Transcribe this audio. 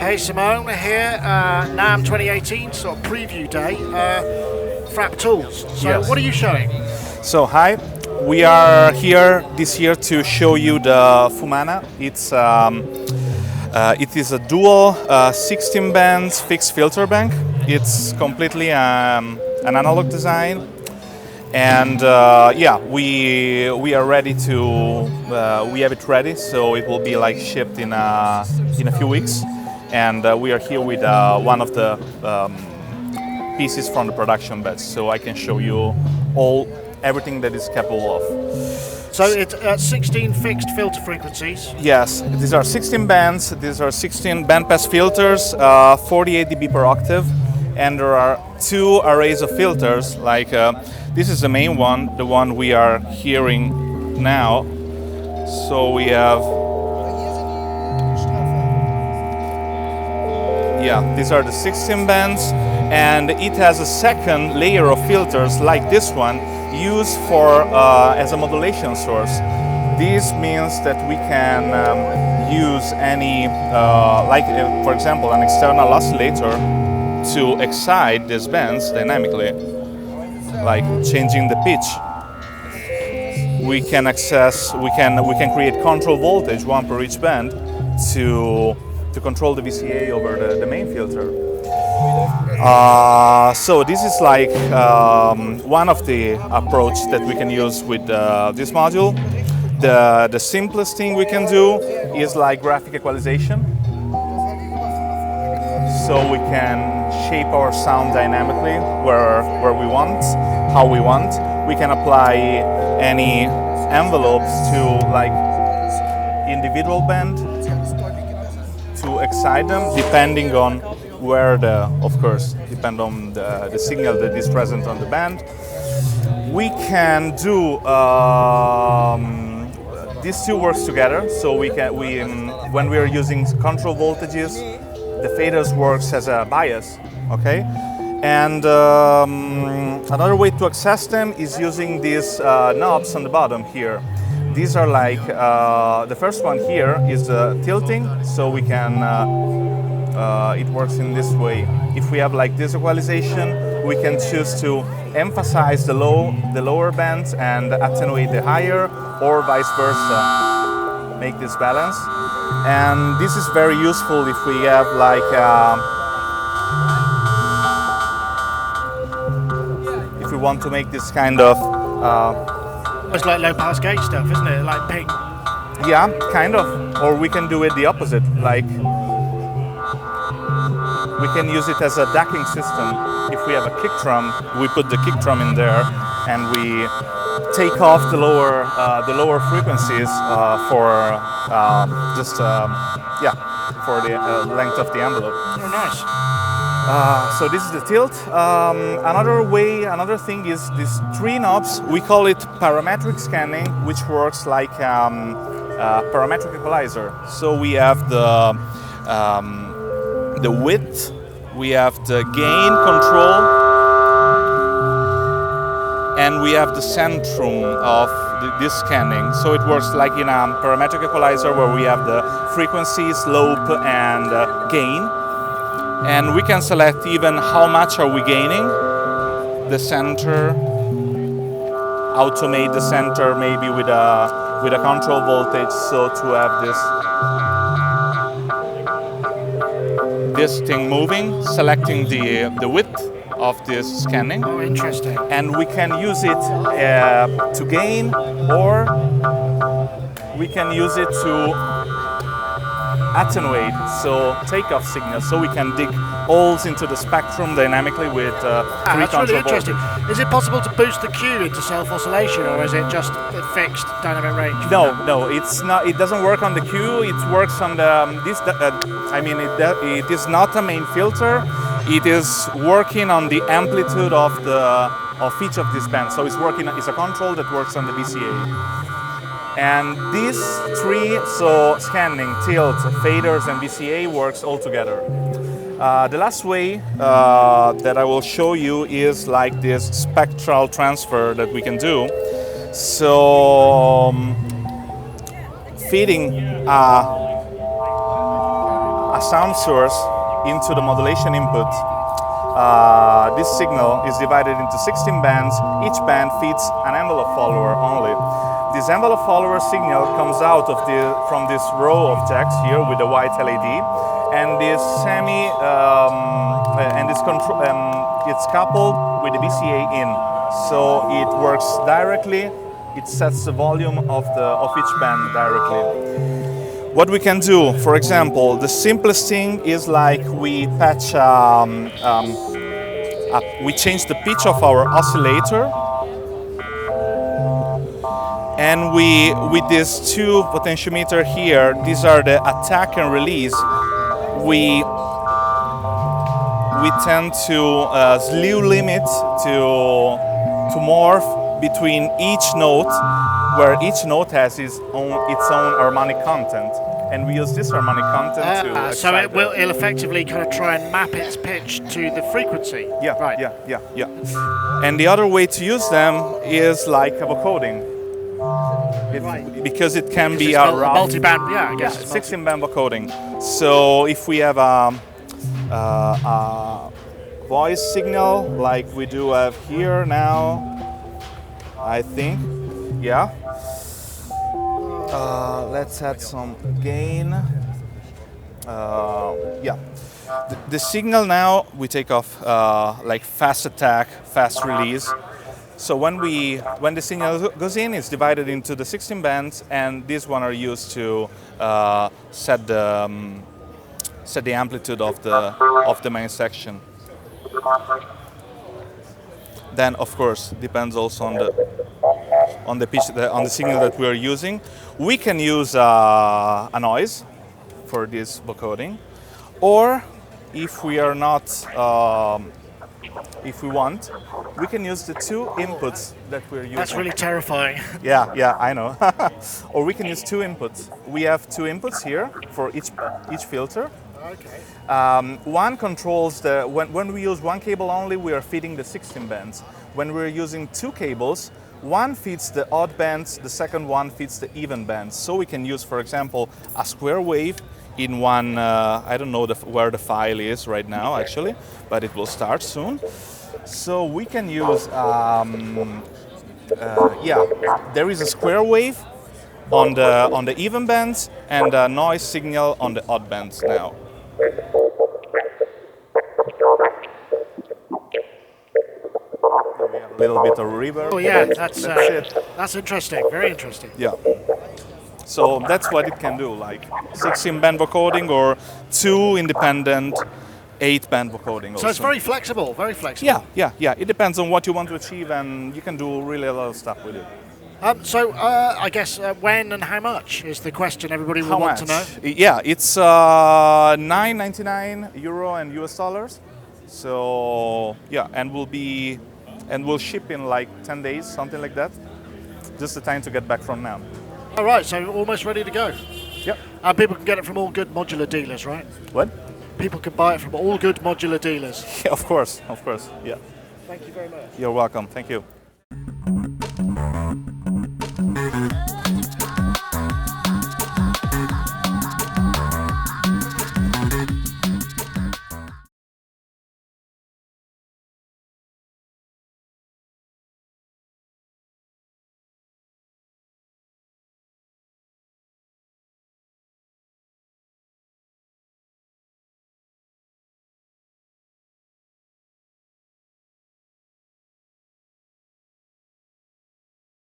Hey Simone, we're here, NAMM 2018, sort of preview day, Frap Tools. So Yes. what are you showing? So hi, we are here this year to show you the Fumana. It is a dual 16 bands fixed filter bank. It's completely an analog design, and yeah, we are ready to we have it ready, so it will be like shipped in a few weeks, and we are here with one of the pieces from the production batch, so I can show you everything that is capable of. So it's 16 fixed filter frequencies. Yes, these are 16 bands. These are 16 bandpass filters, 48 dB per octave, and there are two arrays of filters. Like this is the main one, the one we are hearing now. So we have, yeah, these are the 16 bands, and it has a second layer of filters like this one, used for as a modulation source. This means that we can use any, for example, an external oscillator to excite these bands dynamically, like changing the pitch. We can create control voltage, one per each band, to control the VCA over the main filter. So this is like one of the approach that we can use with this module. The simplest thing we can do is like graphic equalization. So we can shape our sound dynamically where we want, how we want. We can apply any envelopes to like individual band to excite them, depending on where depend on the signal that is present on the band. We can do these two works together. So when we are using control voltages, the faders works as a bias, okay? And another way to access them is using these knobs on the bottom here. These are like, the first one here is tilting, so we can, it works in this way. If we have like this equalization, we can choose to emphasize the lower bands and attenuate the higher, or vice versa, make this balance. And this is very useful if we have like, if we want to make this kind of, It's like low pass gate stuff, isn't it? Like ping. yeah, kind of. Or we can do it the opposite, like we can use it as a decking system. If we have a kick drum, we put the kick drum in there, and we take off the lower frequencies for for the length of the envelope. Oh, nice. So this is the tilt. Another thing is these three knobs. We call it parametric scanning, which works like parametric equalizer. So we have the width, we have the gain control, and we have the centrum of this scanning. So it works like in a parametric equalizer, where we have the frequency, slope, and gain. And we can select even how much are we gaining, the center, automate the center maybe with a control voltage, so to have this thing moving, selecting the width of this scanning. Oh, interesting. And we can use it to gain, or we can use it to attenuate, so take off signals, so we can dig holes into the spectrum dynamically with three that's really control interesting. voltage. Is it possible to boost the Q into self-oscillation, or is it just a fixed dynamic range? No, it's not. It doesn't work on the Q. It works on the it is not a main filter. It is working on the amplitude of each of these bands. So it's a control that works on the VCA. And these three, so scanning, tilt, faders, and VCA, works all together. The last way that I will show you is like this spectral transfer that we can do. So feeding a a sound source into the modulation input. This signal is divided into 16 bands. Each band feeds an envelope follower only. This envelope follower signal comes out of from this row of jacks here with the white LED, and this it's coupled with the VCA in, so it works directly. It sets the volume of each band directly. What we can do, for example, the simplest thing is like we patch, we change the pitch of our oscillator, and with these two potentiometer here, these are the attack and release. We tend to slew limit to morph between each note, where each note has its own harmonic content, and we use this harmonic content to. So it'll effectively kind of try and map its pitch to the frequency. Yeah, right. Yeah. And the other way to use them is like a vocoding. Because it can be a rough, multi-band. Yeah, I guess. 16-band vocoding. So if we have a voice signal like we do have here now, I think, yeah. Let's add some gain. Yeah. The signal now we take off like fast attack, fast release. So when the signal goes in, it's divided into the 16 bands, and these one are used to set the amplitude of the main section. Then, of course, depends also on the pitch, on the signal that we are using. We can use a noise for this vocoding, or if we are not, if we want, we can use the two inputs that we're using. That's really terrifying. Yeah, I know. Or we can use two inputs. We have two inputs here for each filter. Okay. One controls when we use one cable only, we are feeding the 16 bands. When we're using two cables, one feeds the odd bands, the second one feeds the even bands. So we can use, for example, a square wave in one, I don't know where the file is right now actually, but it will start soon. So we can use, there is a square wave on the even bands and a noise signal on the odd bands now. A little bit of reverb. Oh yeah, that's interesting. Very interesting. Yeah. So that's what it can do, like 16-band vocoding or two independent 8-band vocoding. So it's very flexible. Very flexible. Yeah. It depends on what you want to achieve, and you can do really a lot of stuff with it. So I guess when and how much is the question everybody will want to know. Yeah, it's €9.99 and US dollars. So yeah, and we'll ship in like 10 days, something like that. Just the time to get back from NAMM. All right, so almost ready to go. Yep. And people can get it from all good modular dealers, right? What? People can buy it from all good modular dealers. Yeah, of course, yeah. Thank you very much. You're welcome, thank you.